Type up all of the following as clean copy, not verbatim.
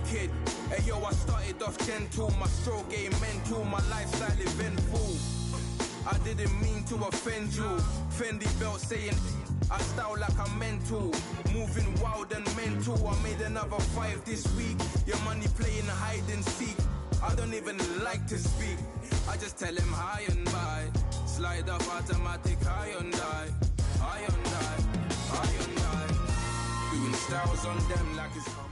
wicked. Hey yo, I started off gentle, my stroke game mental, my lifestyle eventful. I didn't mean to offend you. Fendi belt saying I style like I'm mental. Moving wild and mental. I made another 5 this week. Your money playing hide and seek. I don't even like to speak. I just tell him hi and bye. Slide off automatic, high and die. High and die, high and die. Doing styles on them like it's common.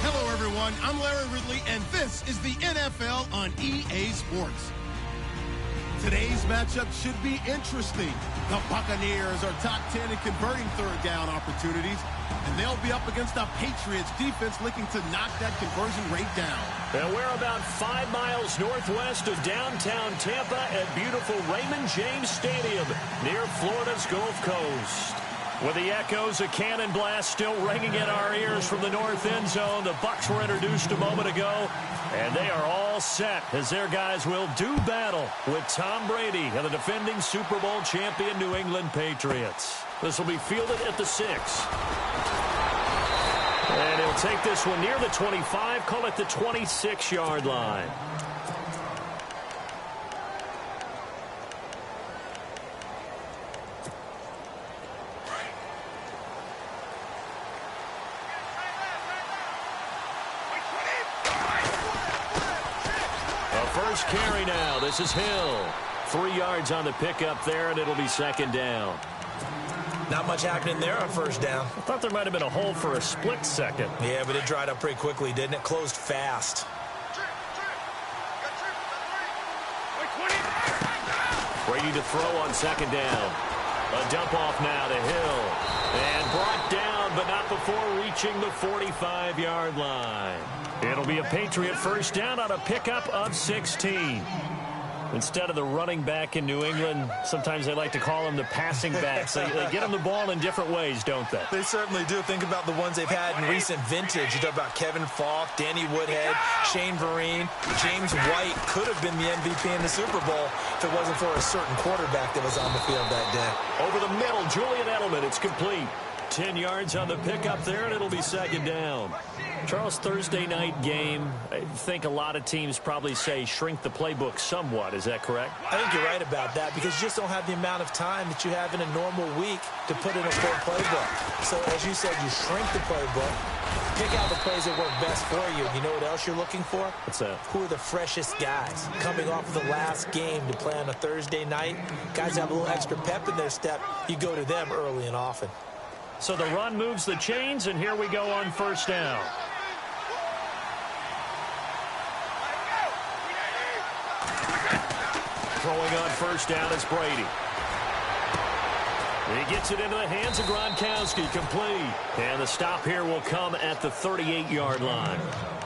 Hello, everyone. I'm Larry Ridley, and this is the NFL on EA Sports. Today's matchup should be interesting. The Buccaneers are top 10 in converting third down opportunities, and they'll be up against the Patriots defense looking to knock that conversion rate down. And we're about 5 miles northwest of downtown Tampa at beautiful Raymond James Stadium near Florida's Gulf Coast. With the echoes of cannon blast still ringing in our ears from the north end zone, the Bucs were introduced a moment ago, and they are all set as their guys will do battle with Tom Brady and the defending Super Bowl champion New England Patriots. This will be fielded at the 6. And he'll take this one near the 25, call it the 26-yard line. First carry now. This is Hill. 3 yards on the pickup there, and it'll be second down. Not much happening there on first down. I thought there might have been a hole for a split second. Yeah, but it dried up pretty quickly, didn't it? Closed fast. Brady to throw on second down. A dump off now to Hill. And brought down, but not before reaching the 45-yard line. It'll be a Patriot first down on a pickup of 16. Instead of the running back in New England, sometimes they like to call them the passing backs. They get them the ball in different ways, don't they? They certainly do. Think about the ones they've had in recent vintage. You talk about Kevin Falk, Danny Woodhead, Shane Vereen, James White could have been the MVP in the Super Bowl if it wasn't for a certain quarterback that was on the field that day. Over the middle, Julian Edelman. It's complete. 10 yards on the pickup there, and it'll be second down. Charles, Thursday night game, I think a lot of teams probably say shrink the playbook somewhat. Is that correct? I think you're right about that because you just don't have the amount of time that you have in a normal week to put in a full playbook. So, as you said, you shrink the playbook, pick out the plays that work best for you. You know what else you're looking for? What's that? Who are the freshest guys coming off of the last game to play on a Thursday night? Guys have a little extra pep in their step. You go to them early and often. So the run moves the chains, and here we go on first down. Throwing on first down is Brady. He gets it into the hands of Gronkowski, complete. And the stop here will come at the 38-yard line.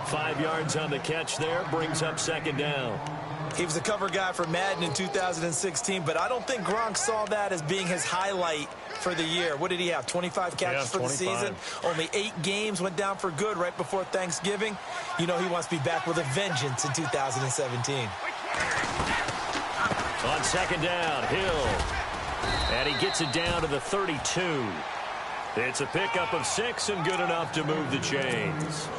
5 yards on the catch there, brings up second down. He was a cover guy for Madden in 2016, but I don't think Gronk saw that as being his highlight for the year. What did he have, 25 catches for the season? Only 8 games, went down for good right before Thanksgiving. You know he wants to be back with a vengeance in 2017. On second down, Hill. And he gets it down to the 32. It's a pickup of 6 and good enough to move the chains.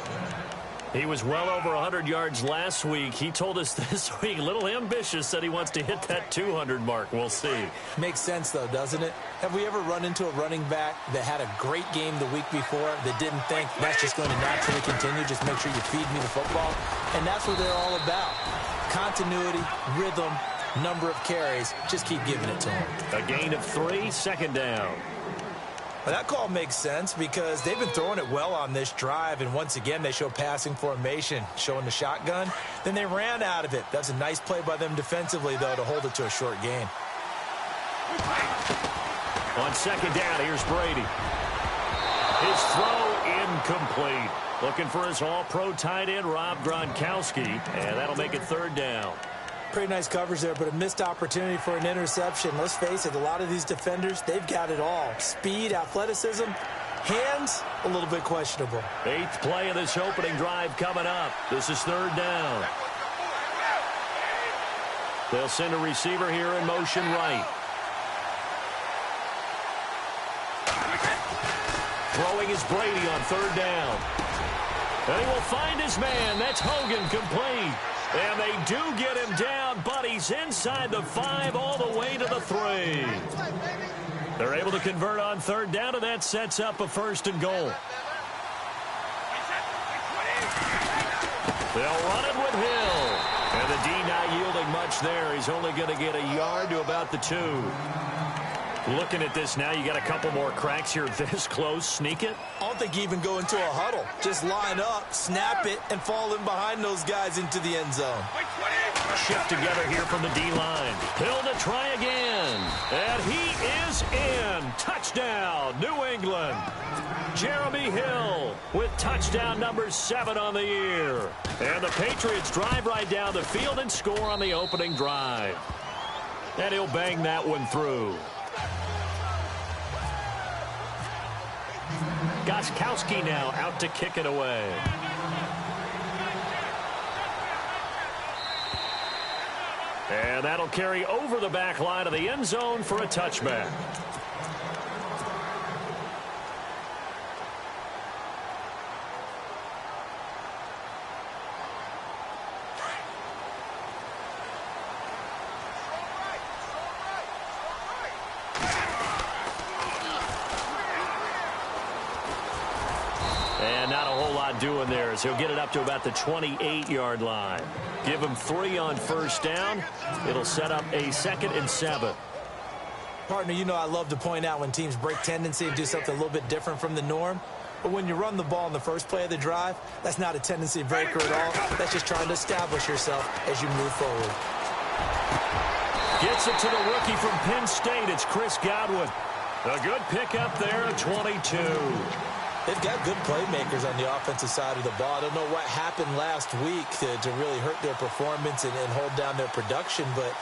He was well over 100 yards last week. He told us this week, a little ambitious, said he wants to hit that 200 mark. We'll see. Makes sense, though, doesn't it? Have we ever run into a running back that had a great game the week before that didn't think that's just going to naturally continue? Just make sure you feed me the football. And that's what they're all about. Continuity, rhythm, number of carries. Just keep giving it to him. A gain of 3, second down. Well, that call makes sense because they've been throwing it well on this drive, and once again they show passing formation, showing the shotgun. Then they ran out of it. That's a nice play by them defensively, though, to hold it to a short gain. On second down, here's Brady. His throw incomplete. Looking for his all-pro tight end, Rob Gronkowski, and that'll make it third down. Pretty nice coverage there, but a missed opportunity for an interception. Let's face it, a lot of these defenders, they've got it all. Speed, athleticism, hands, a little bit questionable. 8th play of this opening drive coming up. This is third down. They'll send a receiver here in motion right. Throwing is Brady on third down. And he will find his man. That's Hogan, complete. And they do get him down, but he's inside the 5 all the way to the 3. They're able to convert on third down, and that sets up a 1st and goal. They'll run it with Hill. And the D not yielding much there. He's only going to get a yard to about the 2. Looking at this now, you got a couple more cracks here this close. Sneak it. I don't think you even go into a huddle. Just line up, snap it, and fall in behind those guys into the end zone. Shift together here from the D-line. Hill to try again. And he is in. Touchdown, New England. Jeremy Hill with touchdown number 7 on the year. And the Patriots drive right down the field and score on the opening drive. And he'll bang that one through. Gostkowski now out to kick it away. And that'll carry over the back line of the end zone for a touchback. And not a whole lot doing there as he'll get it up to about the 28-yard line. Give him 3 on first down. It'll set up a 2nd and 7. Partner, you know I love to point out when teams break tendency and do something a little bit different from the norm. But when you run the ball in the first play of the drive, that's not a tendency breaker at all. That's just trying to establish yourself as you move forward. Gets it to the rookie from Penn State. It's Chris Godwin. A good pickup there at 22. They've got good playmakers on the offensive side of the ball. I don't know what happened last week to really hurt their performance and hold down their production, but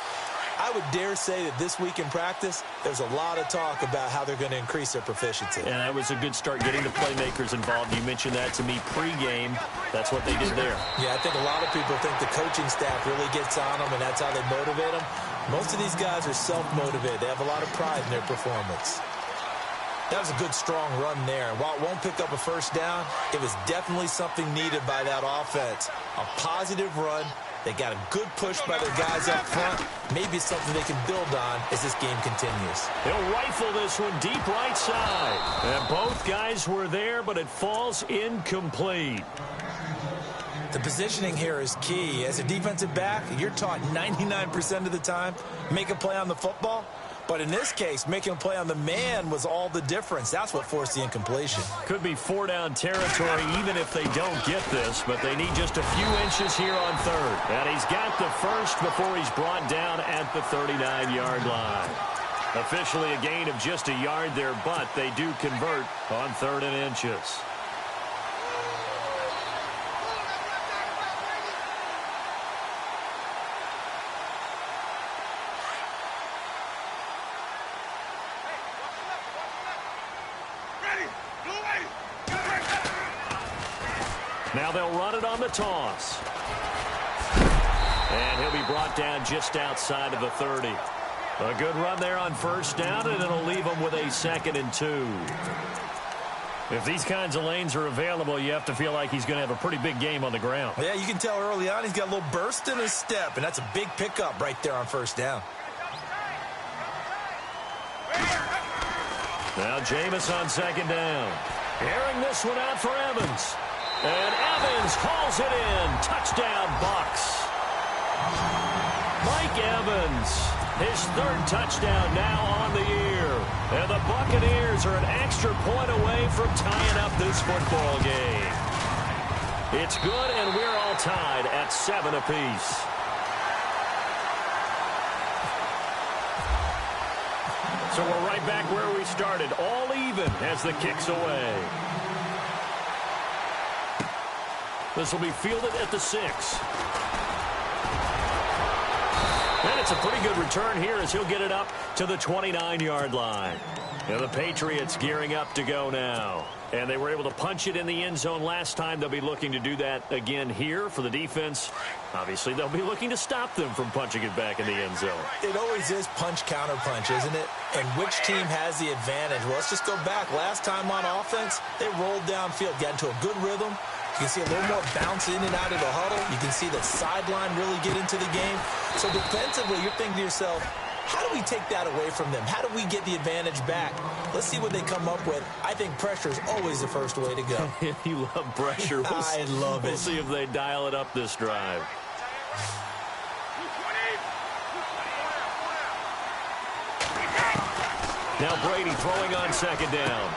I would dare say that this week in practice, there's a lot of talk about how they're going to increase their proficiency. And that was a good start getting the playmakers involved. You mentioned that to me pregame. That's what they did there. Yeah, I think a lot of people think the coaching staff really gets on them, and that's how they motivate them. Most of these guys are self-motivated. They have a lot of pride in their performance. That was a good, strong run there. And while it won't pick up a first down, it was definitely something needed by that offense. A positive run. They got a good push by their guys up front. Maybe something they can build on as this game continues. He'll rifle this one deep right side. And both guys were there, but it falls incomplete. The positioning here is key. As a defensive back, you're taught 99% of the time, make a play on the football. But in this case, making a play on the man was all the difference. That's what forced the incompletion. Could be 4-down territory even if they don't get this, but they need just a few inches here on third. And he's got the first before he's brought down at the 39-yard line. Officially a gain of just a yard there, but they do convert on 3rd and inches. Now they'll run it on the toss. And he'll be brought down just outside of the 30. A good run there on first down, and it'll leave him with a 2nd and 2. If these kinds of lanes are available, you have to feel like he's going to have a pretty big game on the ground. Yeah, you can tell early on he's got a little burst in his step, and that's a big pickup right there on first down. Now Jameis on 2nd down. Airing this one out for Evans. And Evans hauls it in. Touchdown, Bucs. Mike Evans, his 3rd touchdown now on the year. And the Buccaneers are an extra point away from tying up this football game. It's good, and we're all tied at 7 apiece. So we're right back where we started, all even as the kick's away. This will be fielded at the 6. And gets a pretty good return here as he'll get it up to the 29-yard line. And the Patriots gearing up to go now. And they were able to punch it in the end zone last time. They'll be looking to do that again here for the defense. Obviously, they'll be looking to stop them from punching it back in the end zone. It always is punch-counter-punch, isn't it? And which team has the advantage? Well, let's just go back. Last time on offense, they rolled downfield, got into a good rhythm. You can see a little more bounce in and out of the huddle. You can see the sideline really get into the game. So defensively, you're thinking to yourself, how do we take that away from them? How do we get the advantage back? Let's see what they come up with. I think pressure is always the first way to go. You love pressure. I love it. We'll see if they dial it up this drive. Now Brady throwing on second down.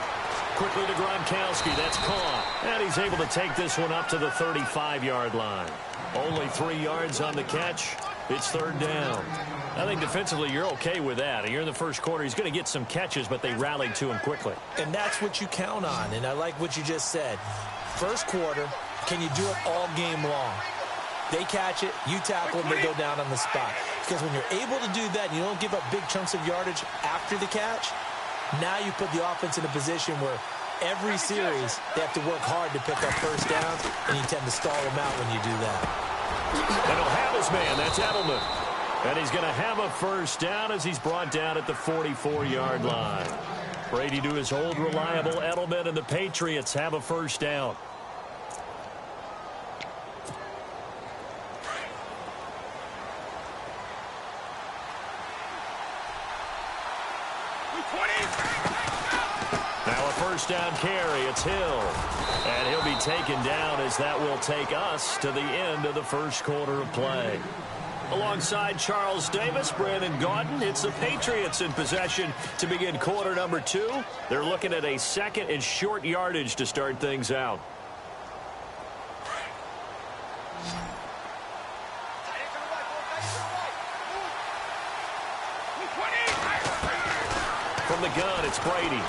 Quickly to Gronkowski. That's caught. And he's able to take this one up to the 35-yard line. Only 3 yards on the catch. It's third down. I think defensively you're okay with that. You're in the first quarter. He's going to get some catches, but they rallied to him quickly. And that's what you count on. And I like what you just said. First quarter, can you do it all game long? They catch it, you tackle them, they go down on the spot. Because when you're able to do that and you don't give up big chunks of yardage after the catch, now you put the offense in a position where every series they have to work hard to pick up first downs, and you tend to stall them out when you do that. And he'll have his man. That's Edelman. And he's going to have a first down as he's brought down at the 44-yard line. Brady to his old reliable Edelman, and the Patriots have a first down. Now a first down carry. It's Hill. And he'll be taken down as that will take us to the end of the first quarter of play. Alongside Charles Davis, Brandon Gaudin, it's the Patriots in possession to begin quarter number 2. They're looking at a second and short yardage to start things out. From the gun, it's Brady.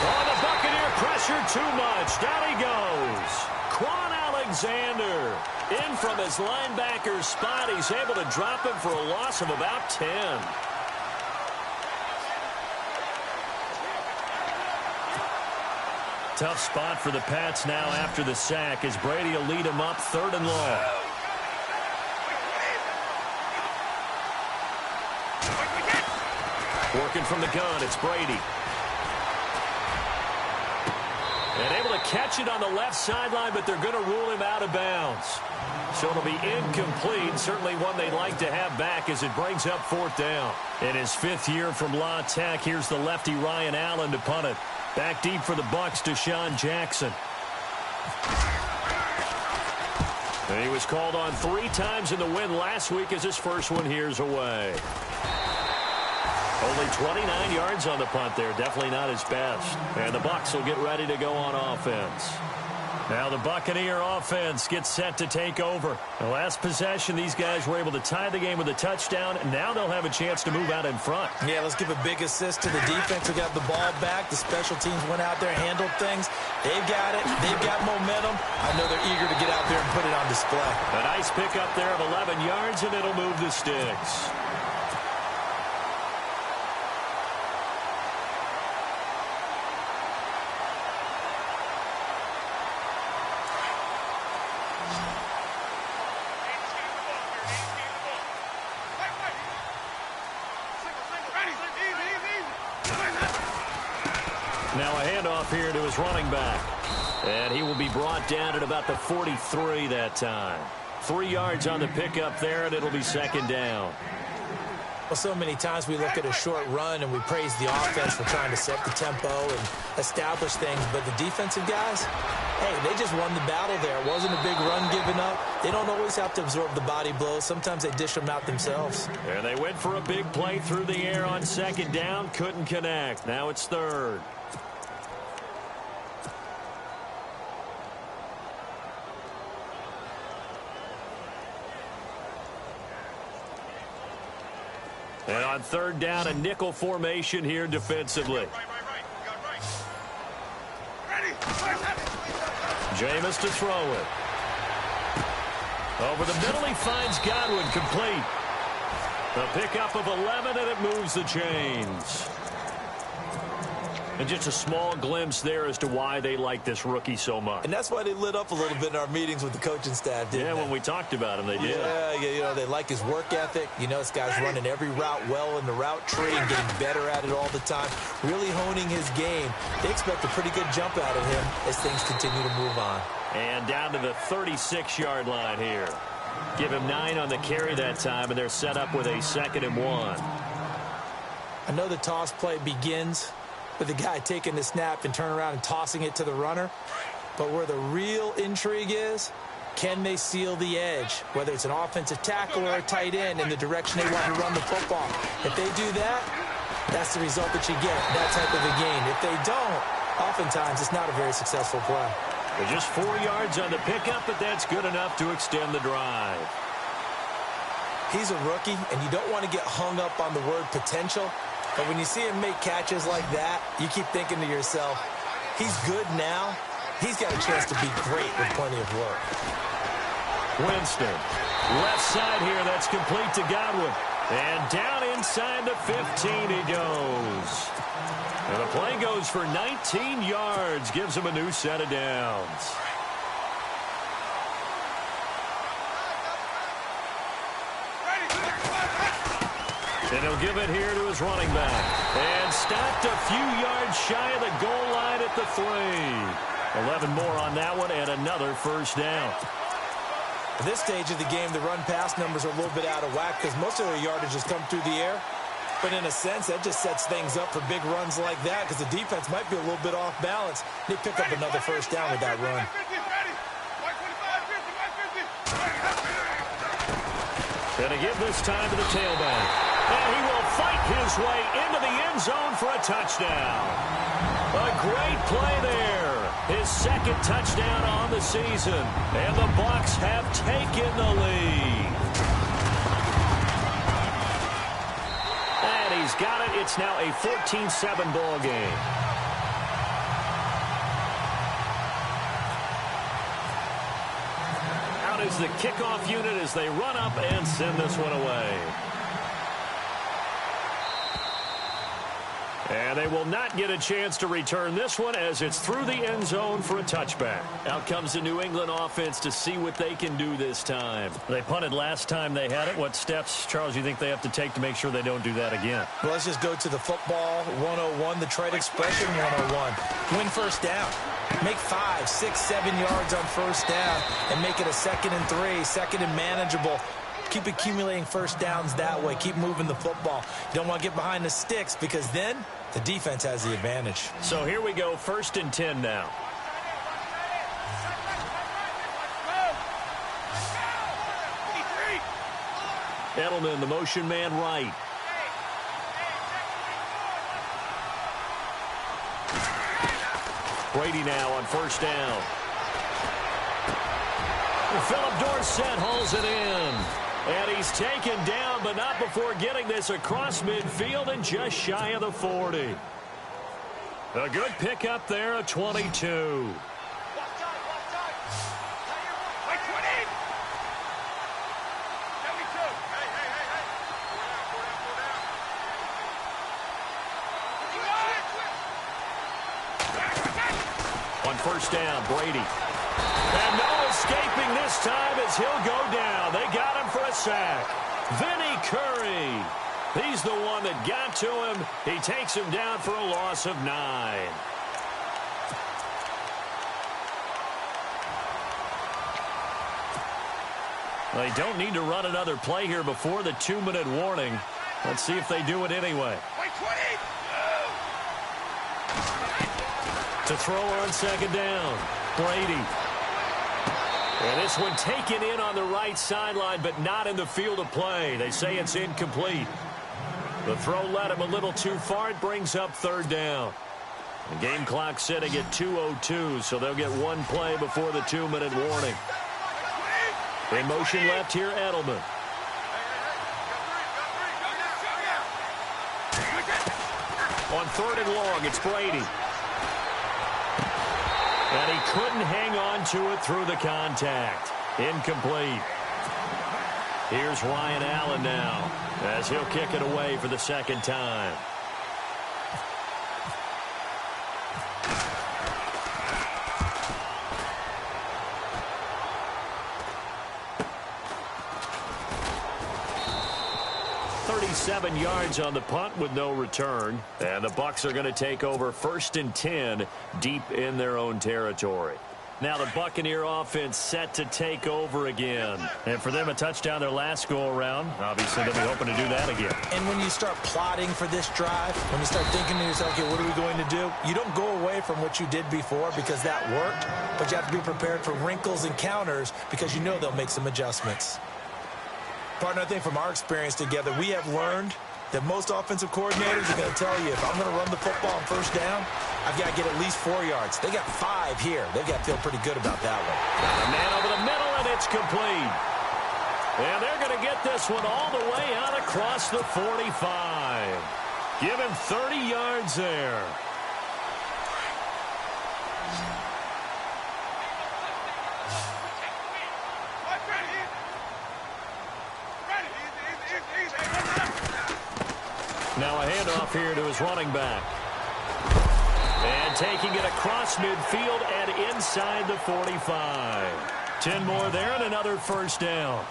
Oh, the Buccaneer pressure too much. Down he goes. Quan Alexander in from his linebacker spot. He's able to drop him for a loss of about 10. Tough spot for the Pats now after the sack as Brady will lead him up third and long. Working from the gun, it's Brady. And able to catch it on the left sideline, but they're going to rule him out of bounds. So it'll be incomplete. Certainly one they'd like to have back as it brings up fourth down. In his 5th year from La Tech, here's the lefty Ryan Allen to punt it. Back deep for the Bucs, Deshaun Jackson. And he was called on 3 times in the win last week as his first one here's away. Only 29 yards on the punt there. Definitely not his best. And the Bucs will get ready to go on offense. Now the Buccaneer offense gets set to take over. The last possession, these guys were able to tie the game with a touchdown. And now they'll have a chance to move out in front. Yeah, let's give a big assist to the defense who got the ball back. The special teams went out there, handled things. They've got it. They've got momentum. I know they're eager to get out there and put it on display. A nice pickup there of 11 yards, and it'll move the sticks. Now a handoff here to his running back. And he will be brought down at about the 43 that time. 3 yards on the pickup there, and it'll be second down. Well, so many times we look at a short run and we praise the offense for trying to set the tempo and establish things. But the defensive guys, hey, they just won the battle there. It wasn't a big run given up. They don't always have to absorb the body blows. Sometimes they dish them out themselves. And they went for a big play through the air on second down. Couldn't connect. Now it's third. And on third down, a nickel formation here defensively. Jameis to throw it. Over the middle, he finds Godwin complete. A pickup of 11, and it moves the chains. And just a small glimpse there as to why they like this rookie so much. And that's why they lit up a little bit in our meetings with the coaching staff, didn't they? Yeah, when we talked about him, they did. Yeah, they like his work ethic. You know, this guy's running every route well in the route tree and getting better at it all the time, really honing his game. They expect a pretty good jump out of him as things continue to move on. And down to the 36-yard line here. Give him 9 on the carry that time, and they're set up with a 2nd and 1. I know the toss play begins with the guy taking the snap and turning around and tossing it to the runner. But where the real intrigue is, can they seal the edge, whether it's an offensive tackle or a tight end, in the direction they want to run the football? If they do that, that's the result that you get, that type of a game. If they don't, oftentimes it's not a very successful play. They're just 4 yards on the pickup, but that's good enough to extend the drive. He's a rookie, and you don't want to get hung up on the word potential. But when you see him make catches like that, you keep thinking to yourself, he's good now. He's got a chance to be great with plenty of work. Winston, left side here, that's complete to Godwin. And down inside the 15 he goes. And the play goes for 19 yards, gives him a new set of downs. And he'll give it here to his running back. And stopped a few yards shy of the goal line at the 3. 11 more on that one and another first down. At this stage of the game, the run-pass numbers are a little bit out of whack because most of their yardage has come through the air. But in a sense, that just sets things up for big runs like that because the defense might be a little bit off balance. They pick up another first down with that run. Gonna give this time to the tailback. And he will fight his way into the end zone for a touchdown. A great play there. His 2nd touchdown on the season. And the Bucs have taken the lead. And he's got it. It's now a 14-7 ball game. Out is the kickoff unit as they run up and send this one away. And they will not get a chance to return this one as it's through the end zone for a touchback. Out comes the New England offense to see what they can do this time. They punted last time they had it. What steps, Charles, you think they have to take to make sure they don't do that again? Well, let's just go to the football 101, the trade expression 101. Win first down. Make 5, 6, 7 yards on first down and make it a 2nd and 3, 2nd and manageable. Keep accumulating first downs that way. Keep moving the football. You don't want to get behind the sticks because then the defense has the advantage. So here we go, 1st and 10 now. Edelman, the motion man right. Brady now on first down. Philip Dorsett hauls it in. And he's taken down, but not before getting this across midfield and just shy of the 40. A good pickup there, a 22. On first down, Brady. And no escaping this time as he'll go down. They got him for a sack. Vinny Curry. He's the one that got to him. He takes him down for a loss of 9. They don't need to run another play here before the 2-minute warning. Let's see if they do it anyway. To throw on second down, Brady. And this one taken in on the right sideline, but not in the field of play. They say it's incomplete. The throw led him a little too far. It brings up third down. The game clock setting at 2:02, so they'll get one play before the 2-minute warning. In motion left here, Edelman. On 3rd and long, it's Brady. And he couldn't hang on to it through the contact. Incomplete. Here's Ryan Allen now as he'll kick it away for the second time. Seven yards on the punt with no return. And the Bucs are going to take over 1st and 10 deep in their own territory. Now the Buccaneer offense set to take over again. And for them, a touchdown their last go-around. Obviously, they'll be hoping to do that again. And when you start plotting for this drive, when you start thinking to yourself, okay, what are we going to do? You don't go away from what you did before because that worked, but you have to be prepared for wrinkles and counters because you know they'll make some adjustments. Partner, I think from our experience together, we have learned that most offensive coordinators are going to tell you, if I'm going to run the football on 1st down, I've got to get at least 4 yards. They got 5 here. They've got to feel pretty good about that one. A man over the middle, and it's complete. And they're going to get this one all the way out across the 45. Give him 30 yards there. Now a handoff here to his running back. And taking it across midfield and inside the 45. 10 more there and another 1st down.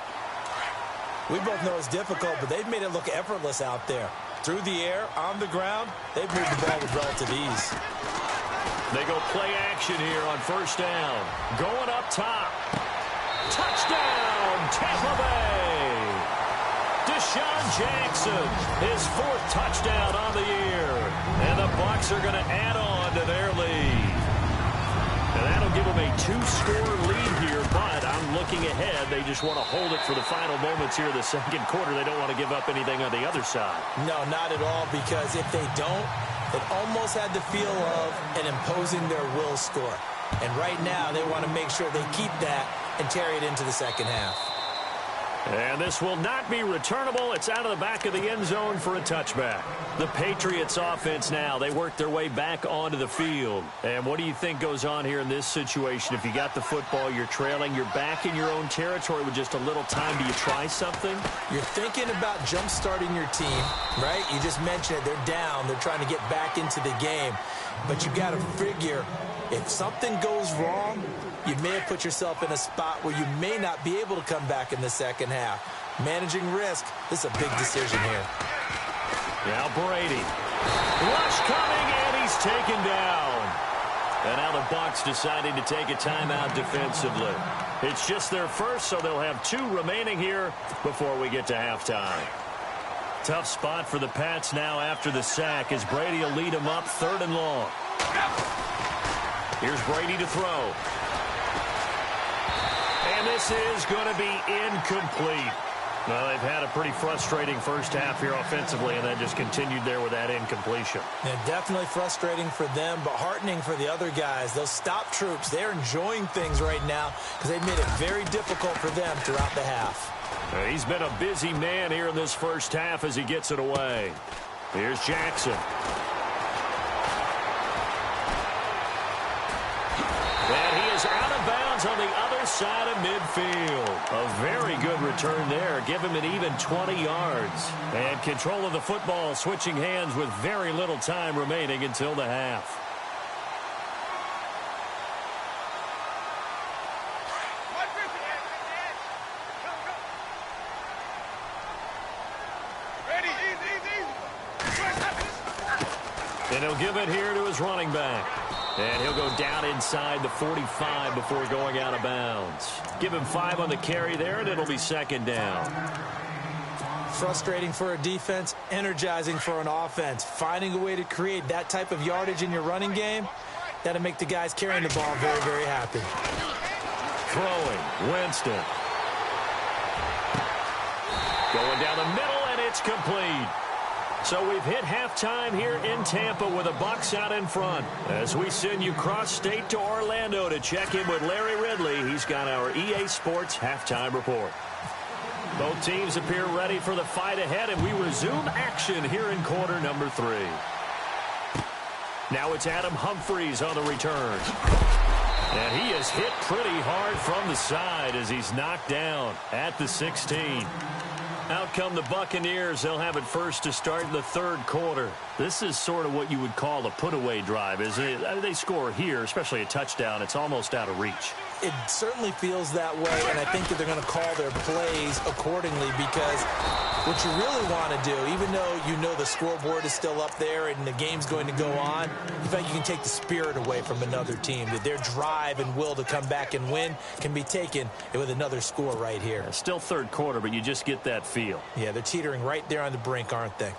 We both know it's difficult, but they've made it look effortless out there. Through the air, on the ground, they've moved the ball with relative ease. They go play action here on 1st down. Going up top. Touchdown, Tampa Bay. Deshaun Jackson, his 4th touchdown on the year. And the Bucs are going to add on to their lead. And that'll give them a 2-score lead here, but I'm looking ahead. They just want to hold it for the final moments here of the 2nd quarter. They don't want to give up anything on the other side. No, not at all, because if they don't, it almost had the feel of an imposing their will score. And right now, they want to make sure they keep that and carry it into the 2nd half. And this will not be returnable. It's out of the back of the end zone for a touchback. The Patriots offense now, they work their way back onto the field. And what do you think goes on here in this situation? If you got the football, you're trailing, you're back in your own territory with just a little time. Do you try something? You're thinking about jump-starting your team, right? You just mentioned it. They're down. They're trying to get back into the game. But you got to figure, if something goes wrong, you may have put yourself in a spot where you may not be able to come back in the 2nd half. Managing risk, this is a big decision here. Now Brady. Rush coming, and he's taken down. And now the Bucs deciding to take a timeout defensively. It's just their first, so they'll have 2 remaining here before we get to halftime. Tough spot for the Pats now after the sack as Brady will lead them up 3rd and long. Here's Brady to throw. And this is going to be incomplete. Well, they've had a pretty frustrating 1st half here offensively, and then just continued there with that incompletion. Yeah, definitely frustrating for them, but heartening for the other guys. Those stop troops, they're enjoying things right now because they've made it very difficult for them throughout the half. He's been a busy man here in this 1st half as he gets it away. Here's Jackson. And he is out of bounds on the other side of midfield. A very good return there. Give him an even 20 yards. And control of the football switching hands with very little time remaining until the half. And he'll give it here to his running back. And he'll go down inside the 45 before going out of bounds. Give him 5 on the carry there, and it'll be 2nd down. Frustrating for a defense, energizing for an offense. Finding a way to create that type of yardage in your running game, that'll make the guys carrying the ball very, very happy. Throwing, Winston. Going down the middle, and it's complete. So we've hit halftime here in Tampa with the Bucs out in front. As we send you cross-state to Orlando to check in with Larry Ridley. He's got our EA Sports halftime report. Both teams appear ready for the fight ahead, and we resume action here in quarter number 3. Now it's Adam Humphries on the return. And he is hit pretty hard from the side as he's knocked down at the 16. Out come the Buccaneers. They'll have it first to start in the third quarter. This is sort of what you would call a put-away drive, isn't it? They score here, especially a touchdown. It's almost out of reach. It certainly feels that way, and I think that they're going to call their plays accordingly because what you really want to do, even though you know the scoreboard is still up there and the game's going to go on, in fact, you can take the spirit away from another team. That their drive and will to come back and win can be taken with another score right here. Still third quarter, but you just get that feel. Yeah, they're teetering right there on the brink, aren't they?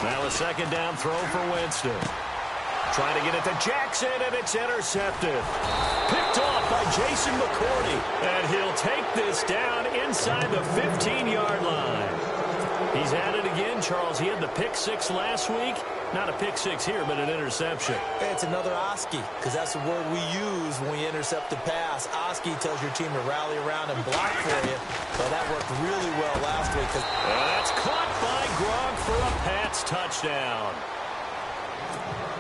Now a second down throw for Winston. Trying to get it to Jackson, and it's intercepted. Picked off by Jason McCourty, and he'll take this down inside the 15-yard line. He's at it again, Charles. He had the pick six last week. Not a pick six here, but an interception. It's another Oski, because that's the word we use when we intercept the pass. Oski tells your team to rally around and block for you. Well, that worked really well last week. That's caught by Gronk for a Pats touchdown.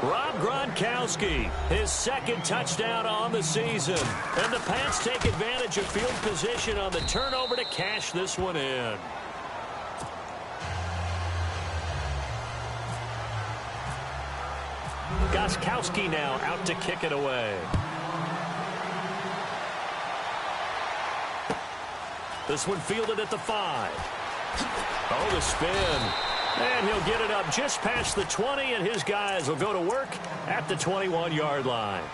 Rob Gronkowski, his second touchdown on the season. And the Pats take advantage of field position on the turnover to cash this one in. Gostkowski now out to kick it away. This one fielded at the 5. Oh, the spin. And he'll get it up just past the 20, and his guys will go to work at the 21-yard line.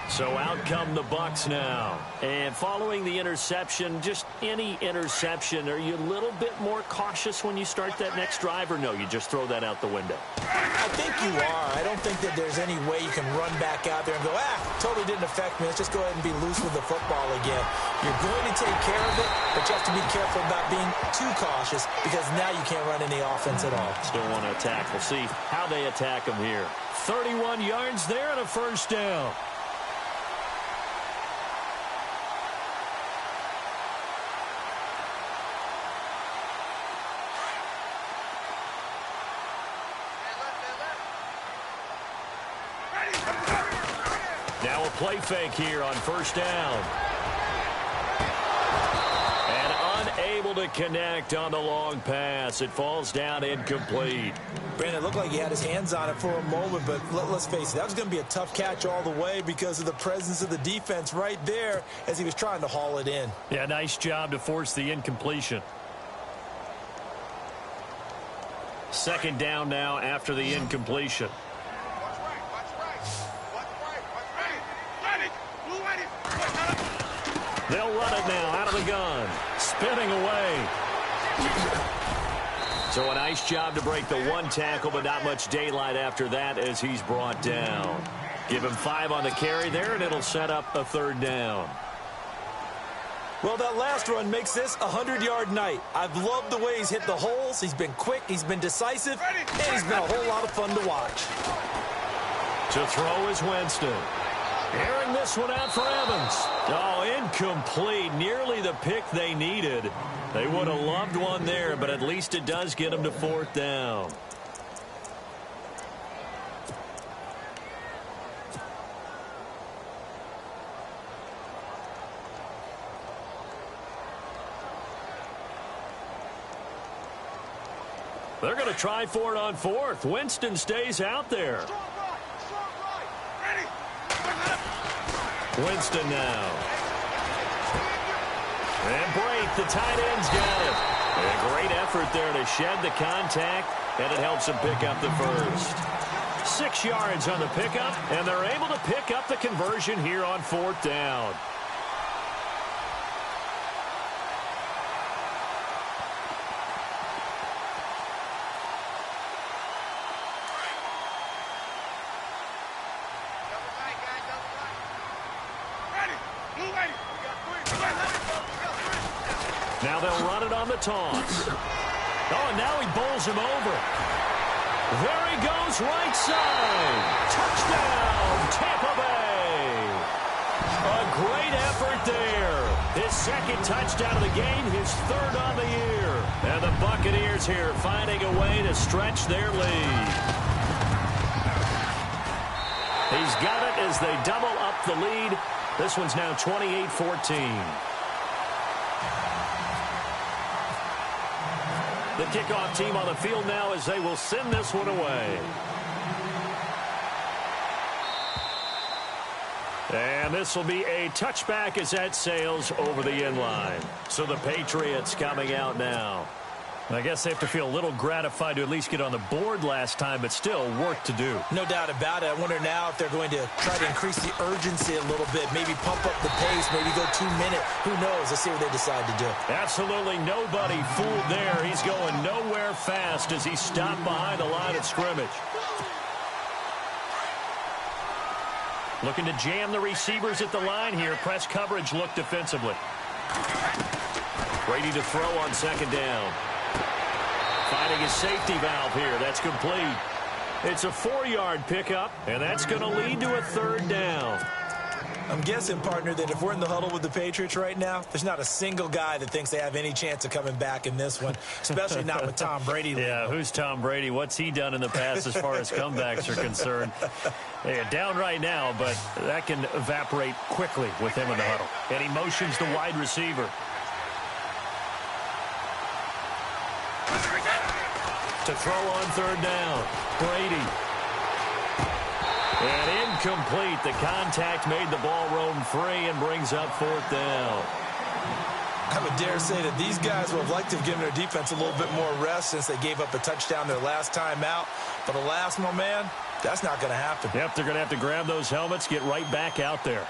So out come the Bucs now. And following the interception, just any interception, are you a little bit more cautious when you start that next drive, or no, you just throw that out the window? I think you are. I don't think that there's any way you can run back out there and go, totally didn't affect me. Let's just go ahead and be loose with the football again. You're going to take care of it, but you have to be careful about being too cautious because now you can't run any offense at all. Still want to attack. We'll see how they attack them here. 31 yards there and a first down. Now a play fake here on first down. And unable to connect on the long pass. It falls down incomplete. Brandon, it looked like he had his hands on it for a moment, but let's face it, that was going to be a tough catch all the way because of the presence of the defense right there as he was trying to haul it in. Yeah, nice job to force the incompletion. Second down now after the incompletion. They'll run it now out of the gun. Spinning away. So a nice job to break the one tackle, but not much daylight after that as he's brought down. Give him 5 on the carry there, and it'll set up a third down. Well, that last run makes this a 100-yard night. I've loved the way he's hit the holes. He's been quick, he's been decisive, and he's been a whole lot of fun to watch. To throw is Winston. Airing this one out for Evans. Oh, incomplete. Nearly the pick they needed. They would have loved one there, but at least it does get them to fourth down. They're going to try for it on fourth. Winston stays out there. Winston now. And Brake, the tight end's got it. A great effort there to shed the contact, and it helps him pick up the first. 6 yards on the pickup, and they're able to pick up the conversion here on fourth down. Now they'll run it on the toss. Oh, and now he bowls him over. There he goes, right side. Touchdown, Tampa Bay. A great effort there. His second touchdown of the game, his third on the year. And the Buccaneers here finding a way to stretch their lead. He's got it as they double up the lead. This one's now 28-14. The kickoff team on the field now as they will send this one away. And this will be a touchback as that sails over the end line. So the Patriots coming out now. I guess they have to feel a little gratified to at least get on the board last time, but still work to do. No doubt about it. I wonder now if they're going to try to increase the urgency a little bit, maybe pump up the pace, maybe go 2 minutes. Who knows? Let's see what they decide to do. Absolutely nobody fooled there. He's going nowhere fast as he stopped behind the line of scrimmage. Looking to jam the receivers at the line here. Press coverage look defensively. Brady to throw on second down. Finding his safety valve here. That's complete. It's a 4-yard pickup, and that's going to lead to a third down. I'm guessing, partner, that if we're in the huddle with the Patriots right now, there's not a single guy that thinks they have any chance of coming back in this one, especially not with Tom Brady. Yeah, who's Tom Brady? What's he done in the past as far as comebacks are concerned? They're down right now, but that can evaporate quickly with him in the huddle. And he motions the wide receiver. To throw on third down. Brady. And incomplete. The contact made the ball roam free and brings up fourth down. I would dare say that these guys would have liked to have given their defense a little bit more rest since they gave up a touchdown their last time out. But alas, my man, that's not going to happen. Yep, they're going to have to grab those helmets, get right back out there.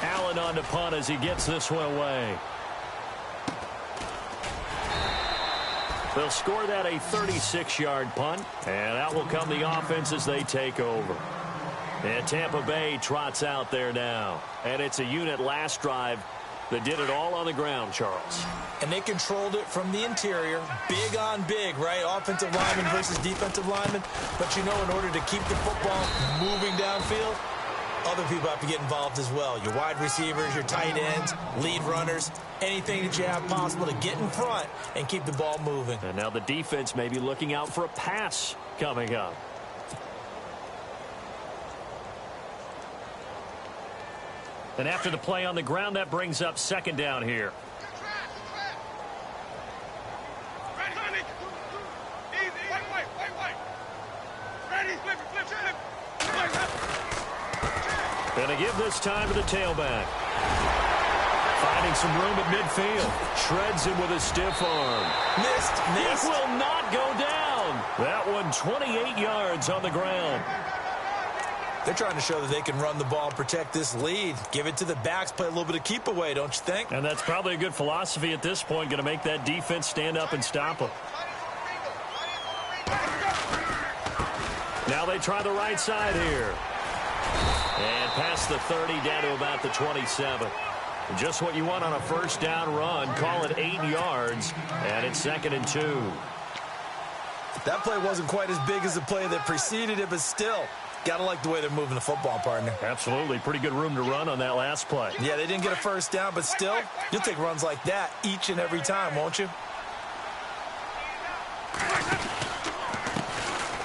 Allen on to punt as he gets this one away. They'll score that a 36-yard punt, and out will come the offense as they take over. And Tampa Bay trots out there now. And it's a unit last drive that did it all on the ground, Charles. And they controlled it from the interior, big on big, right? Offensive lineman versus defensive lineman. But, you know, in order to keep the football moving downfield, other people have to get involved as well. Your wide receivers, your tight ends, lead runners, anything that you have possible to get in front and keep the ball moving. And now the defense may be looking out for a pass coming up. And after the play on the ground, that brings up second down here. Gonna give this time to the tailback. Finding some room at midfield. Shreds him with a stiff arm. Missed. It will not go down. That one 28 yards on the ground. They're trying to show that they can run the ball and protect this lead. Give it to the backs, play a little bit of keep away, don't you think? And that's probably a good philosophy at this point. Going to make that defense stand up and stop them. Now they try the right side here. And past the 30 down to about the 27. Just what you want on a first down run. Call it 8 yards. And it's 2nd and 2. That play wasn't quite as big as the play that preceded it, but still, gotta like the way they're moving the football, partner. Absolutely. Pretty good room to run on that last play. Yeah, they didn't get a first down, but still, you'll take runs like that each and every time, won't you?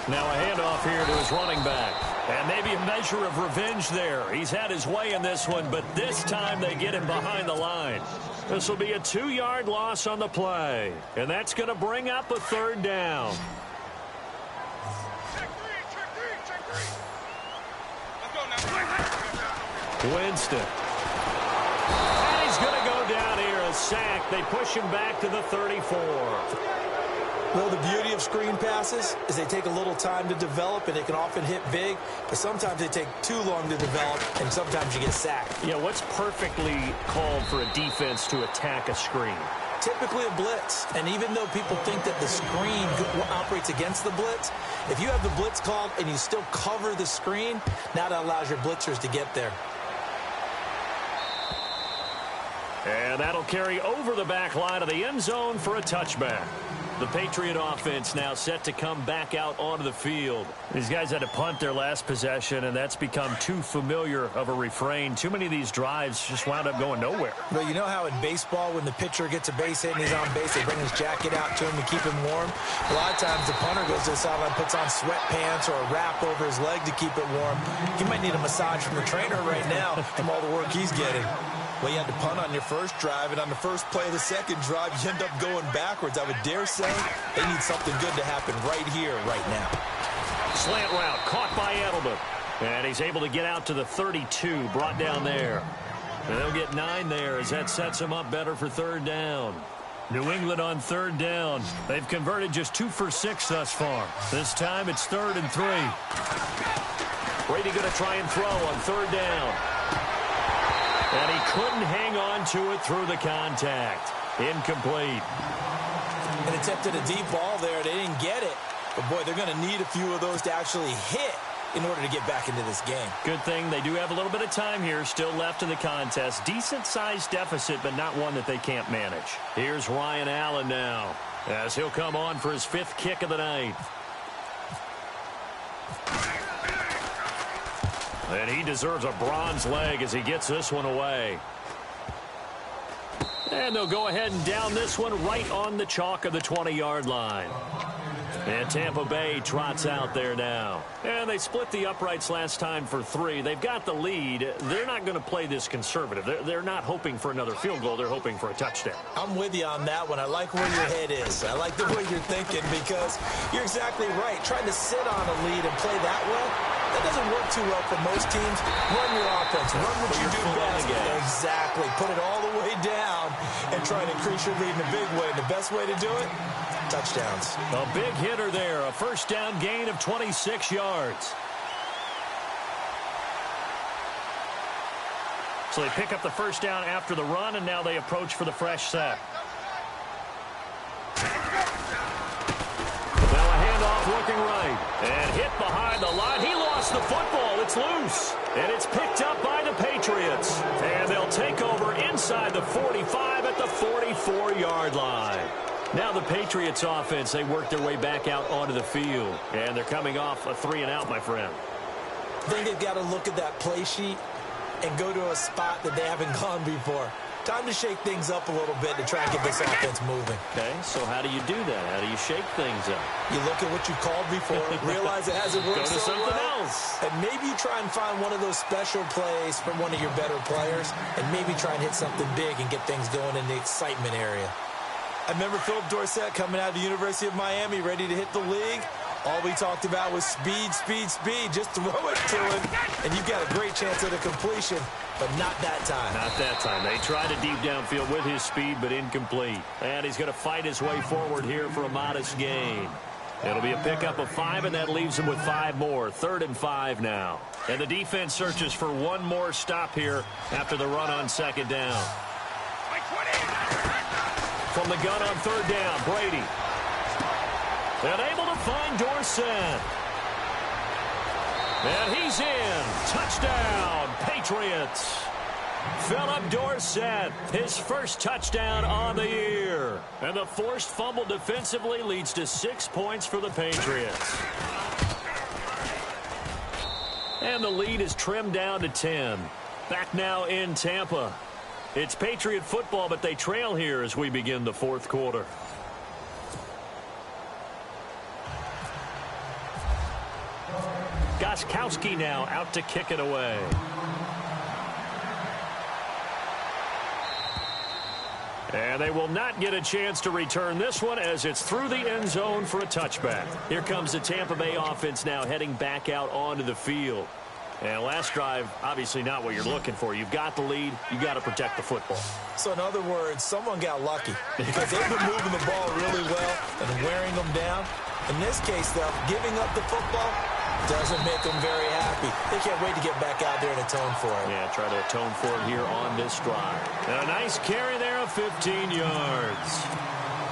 Now a handoff here to his running back. And maybe a measure of revenge there. He's had his way in this one, but this time they get him behind the line. This will be a 2-yard loss on the play. And that's going to bring up a third down. Winston. And he's going to go down here, a sack. They push him back to the 34. Well, the beauty of screen passes is they take a little time to develop, and they can often hit big, but sometimes they take too long to develop, and sometimes you get sacked. Yeah, what's perfectly called for a defense to attack a screen? Typically a blitz, and even though people think that the screen operates against the blitz, if you have the blitz called and you still cover the screen, now that allows your blitzers to get there. And that'll carry over the back line of the end zone for a touchback. The Patriot offense now set to come back out onto the field. These guys had to punt their last possession, and that's become too familiar of a refrain. Too many of these drives just wound up going nowhere. Well, you know how in baseball, when the pitcher gets a base hit and he's on base, they bring his jacket out to him to keep him warm? A lot of times the punter goes to the sideline, puts on sweatpants or a wrap over his leg to keep it warm. He might need a massage from the trainer right now from all the work he's getting. Well, you had to punt on your first drive, and on the first play of the second drive, you end up going backwards. I would dare say they need something good to happen right here, right now. Slant route caught by Edelman. And he's able to get out to the 32, brought down there. And they'll get 9 there as that sets them up better for third down. New England on third down. They've converted just 2 for 6 thus far. This time it's 3rd and 3. Brady going to try and throw on third down. And he couldn't hang on to it through the contact. Incomplete. And attempted a deep ball there. They didn't get it. But, boy, they're going to need a few of those to actually hit in order to get back into this game. Good thing they do have a little bit of time here still left in the contest. Decent-sized deficit, but not one that they can't manage. Here's Ryan Allen now as he'll come on for his 5th kick of the night. And he deserves a bronze leg as he gets this one away. And they'll go ahead and down this one right on the chalk of the 20-yard line. And Tampa Bay trots out there now. And they split the uprights last time for 3. They've got the lead. They're not going to play this conservative. They're not hoping for another field goal. They're hoping for a touchdown. I'm with you on that one. I like where your head is. I like the way you're thinking because you're exactly right. Trying to sit on a lead and play that way, that doesn't work too well for most teams. Run your offense. Run what you do best. Exactly. Put it all the way down and try to increase your lead in a big way. And the best way to do it? Touchdowns. A big hitter there. A first down gain of 26 yards. So they pick up the first down after the run, and now they approach for the fresh set. Now a handoff looking right. And hit behind the line. He lost the football. It's loose. And it's picked up by the Patriots. And they'll take over inside the 45 at the 44-yard line. Now the Patriots offense, they work their way back out onto the field. And they're coming off a 3-and-out, my friend. I think they've got to look at that play sheet and go to a spot that they haven't gone before. Time to shake things up a little bit to try and get this offense moving. Okay, so how do you do that? How do you shake things up? You look at what you called before, realize it hasn't worked Go to so something well, else. and maybe you try and find one of those special plays from one of your better players, and maybe try and hit something big and get things going in the excitement area. I remember Philip Dorsett coming out of the University of Miami ready to hit the league. All we talked about was speed, speed, speed. Just throw it to him, and you've got a great chance at a completion, but not that time. Not that time. They tried a deep downfield with his speed, but incomplete. And he's going to fight his way forward here for a modest gain. It'll be a pickup of 5, and that leaves him with 5 more. 3rd and 5 now. And the defense searches for one more stop here after the run on 2nd down. From the gun on 3rd down, Brady. And able to find Dorsett. And he's in. Touchdown, Patriots. Philip Dorsett, his first touchdown on the year. And the forced fumble defensively leads to 6 points for the Patriots. And the lead is trimmed down to 10. Back now in Tampa. It's Patriot football, but they trail here as we begin the 4th quarter. Gostkowski now out to kick it away. And they will not get a chance to return this one as it's through the end zone for a touchback. Here comes the Tampa Bay offense now heading back out onto the field. And last drive, obviously not what you're looking for. You've got the lead. You've got to protect the football. So, in other words, someone got lucky because they've been moving the ball really well and wearing them down. In this case, though, giving up the football doesn't make them very happy. They can't wait to get back out there and atone for it. Yeah, try to atone for it here on this drive. And a nice carry there of 15 yards.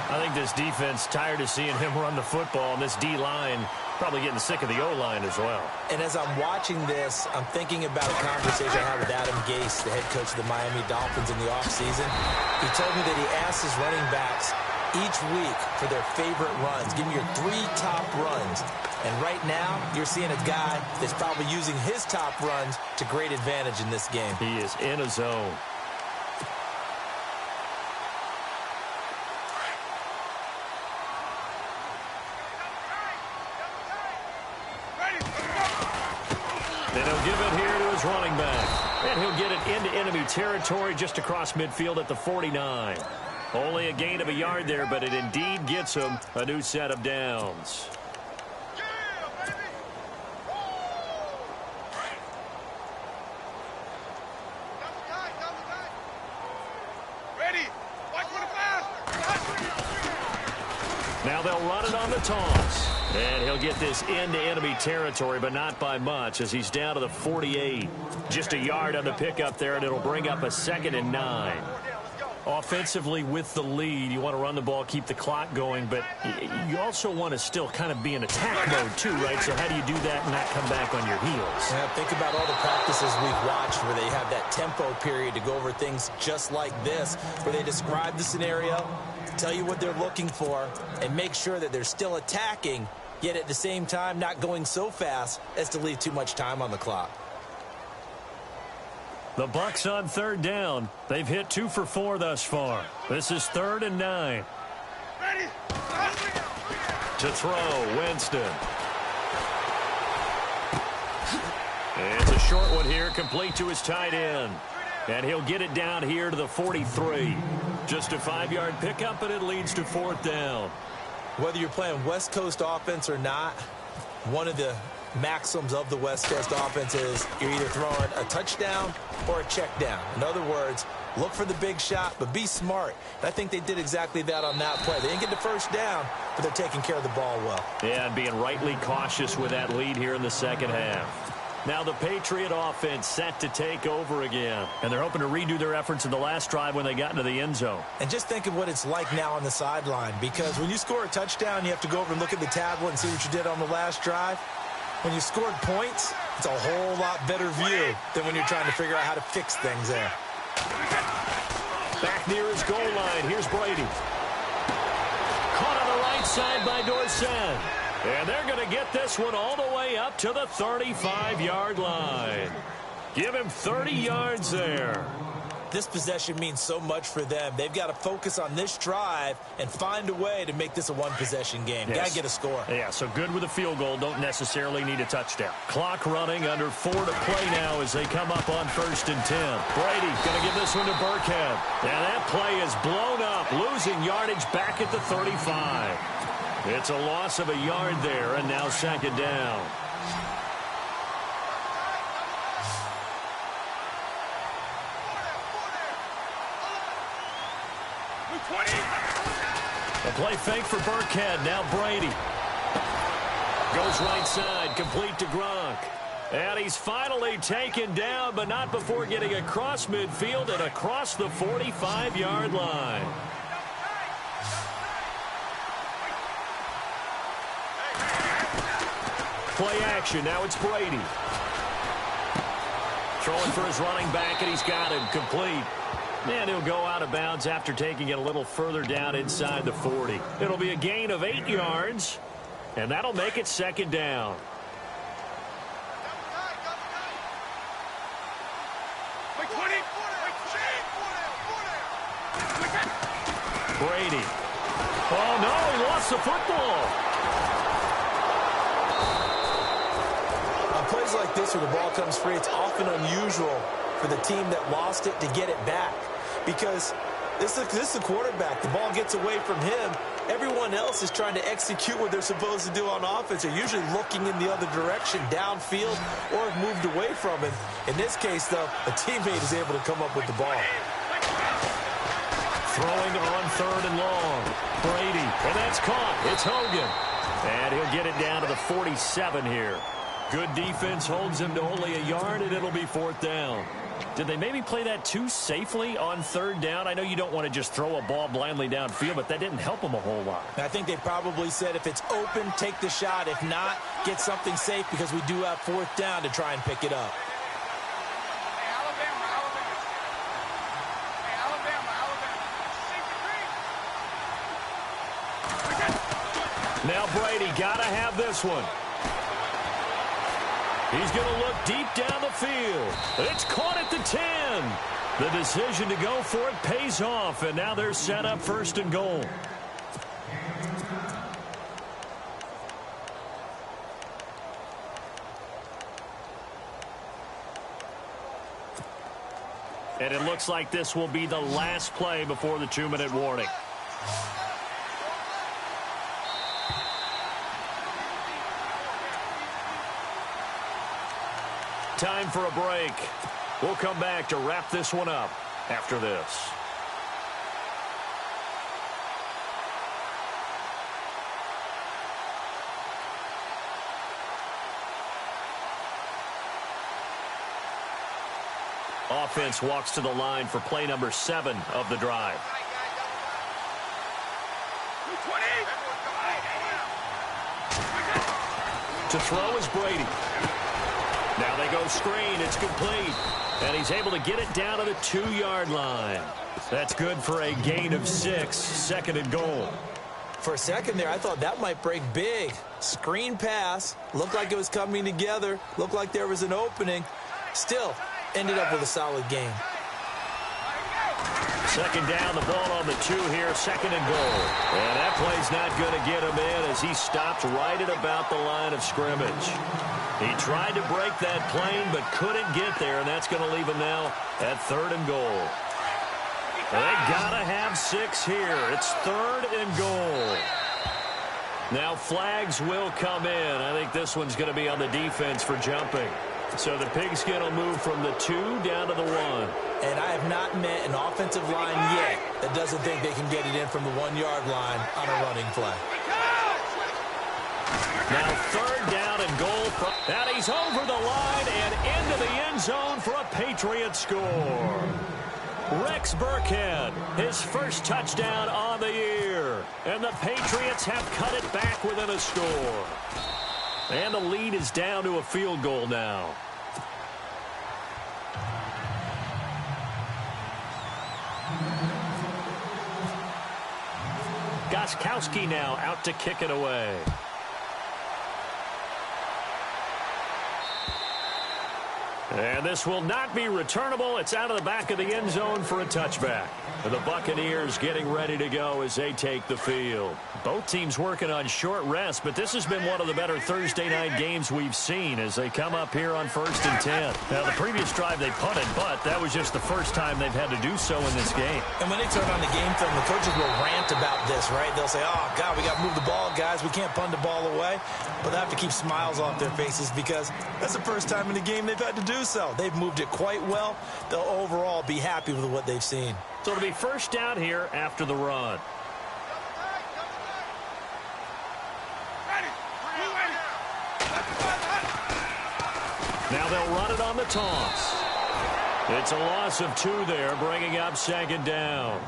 I think this defense tired of seeing him run the football, and this D-line probably getting sick of the O-line as well. And as I'm watching this, I'm thinking about a conversation I had with Adam Gase, the head coach of the Miami Dolphins in the offseason. He told me that he asked his running backs each week for their favorite runs. Give me your 3 top runs. And right now, you're seeing a guy that's probably using his top runs to great advantage in this game. He is in a zone. Then he'll give it here to his running back. And he'll get it into enemy territory just across midfield at the 49. Only a gain of a yard there, but it indeed gets him a new set of downs. Now they'll run it on the toss. And he'll get this into enemy territory, but not by much as he's down to the 48. Just a yard on the pickup there, and it'll bring up a 2nd and 9. Offensively with the lead, you want to run the ball, keep the clock going, but you also want to still kind of be in attack mode too, right? So how do you do that and not come back on your heels? Yeah, think about all the practices we've watched where they have that tempo period to go over things just like this, where they describe the scenario, tell you what they're looking for, and make sure that they're still attacking, yet at the same time not going so fast as to leave too much time on the clock. The Bucs on 3rd down. They've hit 2 for 4 thus far. This is 3rd and 9. Ready? To throw, Winston. It's a short one here, complete to his tight end. And he'll get it down here to the 43. Just a 5-yard pickup, and it leads to 4th down. Whether you're playing West Coast offense or not, one of the maxims of the West Coast offense is you're either throwing a touchdown or a check down. In other words, look for the big shot, but be smart. And I think they did exactly that on that play. They didn't get the first down, but they're taking care of the ball well. Yeah, and being rightly cautious with that lead here in the second half. Now the Patriot offense set to take over again. And they're hoping to redo their efforts in the last drive when they got into the end zone. And just think of what it's like now on the sideline, because when you score a touchdown, you have to go over and look at the tablet and see what you did on the last drive. When you scored points, it's a whole lot better view than when you're trying to figure out how to fix things there. Back near his goal line. Here's Brady. Caught on the right side by Dorsett. And they're going to get this one all the way up to the 35-yard line. Give him 30 yards there. This possession means so much for them. They've got to focus on this drive and find a way to make this a one-possession game. Yes. Got to get a score. Yeah, so good with a field goal. Don't necessarily need a touchdown. Clock running, under 4 to play now as they come up on 1st and 10. Brady going to give this one to Burkhead. And that play is blown up, losing yardage back at the 35. It's a loss of a yard there, and now 2nd down. A play fake for Burkhead. Now Brady. Goes right side, complete to Gronk. And he's finally taken down, but not before getting across midfield and across the 45-yard line. Play action. Now it's Brady. Throwing for his running back, and he's got him complete. And he'll go out of bounds after taking it a little further down inside the 40. It'll be a gain of 8 yards, and that'll make it 2nd down. Brady. Oh, no, he lost the football. On plays like this where the ball comes free, it's often unusual for the team that lost it to get it back. Because this is the quarterback. The ball gets away from him. Everyone else is trying to execute what they're supposed to do on offense. They're usually looking in the other direction, downfield, or have moved away from it. In this case, though, a teammate is able to come up with the ball. Throwing on 3rd and long. Brady, and that's caught. It's Hogan. And he'll get it down to the 47 here. Good defense holds him to only a yard, and it'll be 4th down. Did they maybe play that too safely on 3rd down? I know you don't want to just throw a ball blindly downfield, but that didn't help them a whole lot. I think they probably said if it's open, take the shot. If not, get something safe because we do have 4th down to try and pick it up. Now Brady got to have this one. He's going to look deep down the field. It's caught at the 10. The decision to go for it pays off, and now they're set up 1st and goal. And it looks like this will be the last play before the 2-minute warning. Time for a break. We'll come back to wrap this one up after this. Offense walks to the line for play number 7 of the drive. To throw is Brady. Now they go screen. It's complete. And he's able to get it down to the 2-yard line. That's good for a gain of 6. 2nd and goal. For a second there, I thought that might break big. Screen pass. Looked like it was coming together. Looked like there was an opening. Still ended up with a solid game. 2nd down, the ball on the 2 here, 2nd and goal. And that play's not going to get him in as he stopped right at about the line of scrimmage. He tried to break that plane but couldn't get there, and that's going to leave him now at 3rd and goal. They got to have 6 here. It's 3rd and goal. Now flags will come in. I think this one's going to be on the defense for jumping. So the Pigskin will move from the 2 down to the 1. And I have not met an offensive line yet that doesn't think they can get it in from the 1-yard line on a running play. Now 3rd down and goal. And he's over the line and into the end zone for a Patriot score. Rex Burkhead, his first touchdown on the year. And the Patriots have cut it back within a score. And the lead is down to a field goal now. Gostkowski now out to kick it away. And this will not be returnable. It's out of the back of the end zone for a touchback. And the Buccaneers getting ready to go as they take the field. Both teams working on short rest, but this has been one of the better Thursday night games we've seen as they come up here on 1st and 10. Now, the previous drive they punted, but that was just the first time they've had to do so in this game. And when they turn on the game film, the coaches will rant about this, right? They'll say, oh, God, we got to move the ball, guys. We can't punt the ball away. But they have to keep smiles off their faces because that's the first time in the game they've had to do so. They've moved it quite well. They'll overall be happy with what they've seen. So it'll be 1st down here after the run. Now they'll run it on the toss. It's a loss of 2 there, bringing up 2nd down.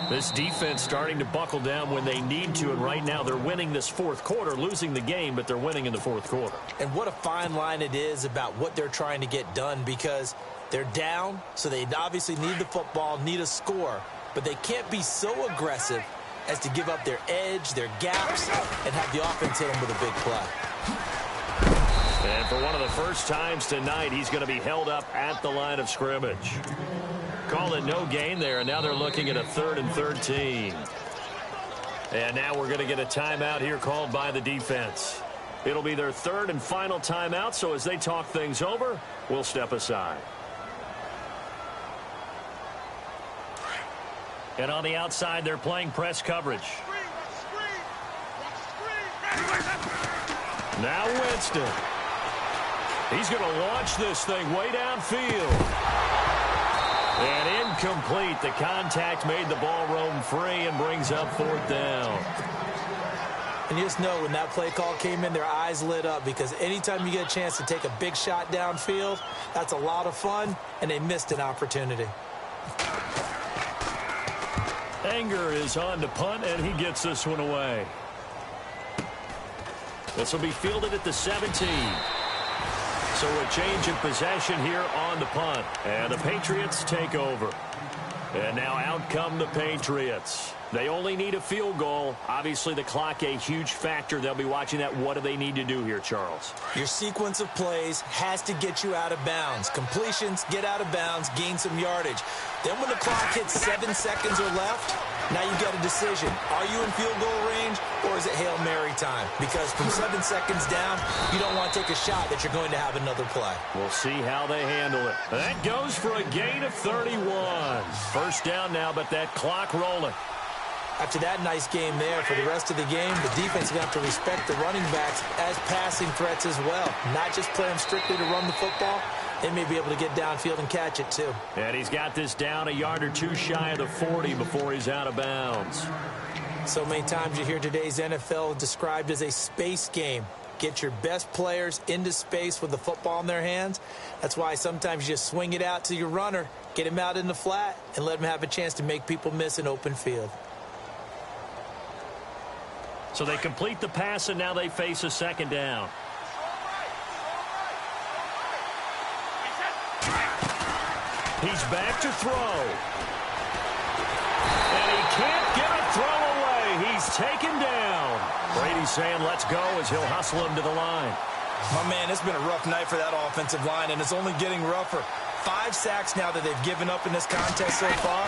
This defense starting to buckle down when they need to, and right now they're winning this 4th quarter, losing the game, but they're winning in the 4th quarter. And what a fine line it is about what they're trying to get done because they're down, so they obviously need the football, need a score, but they can't be so aggressive as to give up their edge, their gaps, and have the offense hit them with a big play. And for one of the first times tonight, he's going to be held up at the line of scrimmage. Call it no gain there, and now they're looking at a 3rd and 13. And now we're going to get a timeout here called by the defense. It'll be their 3rd and final timeout, so as they talk things over, we'll step aside. And on the outside, they're playing press coverage. Now Winston. He's going to launch this thing way downfield. And incomplete. The contact made the ball roam free and brings up 4th down. And you just know when that play call came in, their eyes lit up because anytime you get a chance to take a big shot downfield, that's a lot of fun, and they missed an opportunity. Anger is on to punt, and he gets this one away. This will be fielded at the 17. So a change of possession here on the punt. And the Patriots take over. And now out come the Patriots. They only need a field goal. Obviously, the clock a huge factor. They'll be watching that. What do they need to do here, Charles? Your sequence of plays has to get you out of bounds. Completions, get out of bounds, gain some yardage. Then when the clock hits 7 seconds or left, now you get a decision. Are you in field goal range, or is it Hail Mary time? Because from 7 seconds down, you don't want to take a shot that you're going to have another play. We'll see how they handle it. That goes for a gain of 31. First down now, but that clock rolling. After that nice game there, for the rest of the game, the defense is going to have to respect the running backs as passing threats as well. Not just play them strictly to run the football. They may be able to get downfield and catch it, too. And he's got this down a yard or two shy of the 40 before he's out of bounds. So many times you hear today's NFL described as a space game. Get your best players into space with the football in their hands. That's why sometimes you just swing it out to your runner, get him out in the flat, and let him have a chance to make people miss an open field. So they complete the pass, and now they face a second down. He's back to throw. And he can't get a throw away. He's taken down. Brady's saying let's go as he'll hustle him to the line. My man, it's been a rough night for that offensive line, and it's only getting rougher. 5 sacks now that they've given up in this contest so far.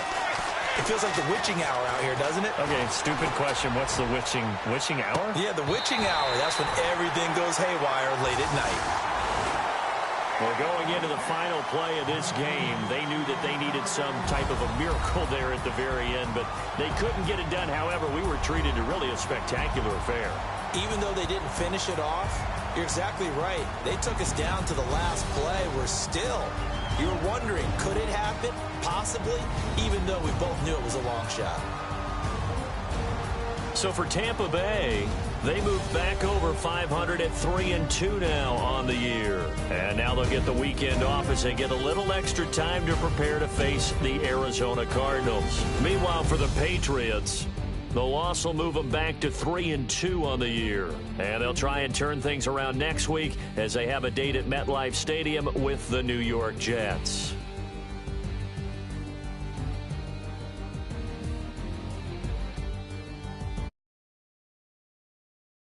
It feels like the witching hour out here, doesn't it? Okay, stupid question. What's the witching hour? Yeah, the witching hour. That's when everything goes haywire late at night. Well, going into the final play of this game, they knew that they needed some type of a miracle there at the very end, but they couldn't get it done. However, we were treated to really a spectacular affair. Even though they didn't finish it off, you're exactly right. They took us down to the last play. You were wondering, could it happen? Possibly, even though we both knew it was a long shot. So for Tampa Bay, they moved back over 500 at 3-2 now on the year. And now they'll get the weekend off as they get a little extra time to prepare to face the Arizona Cardinals. Meanwhile, for the Patriots, the loss will move them back to 3-2 on the year. And they'll try and turn things around next week as they have a date at MetLife Stadium with the New York Jets.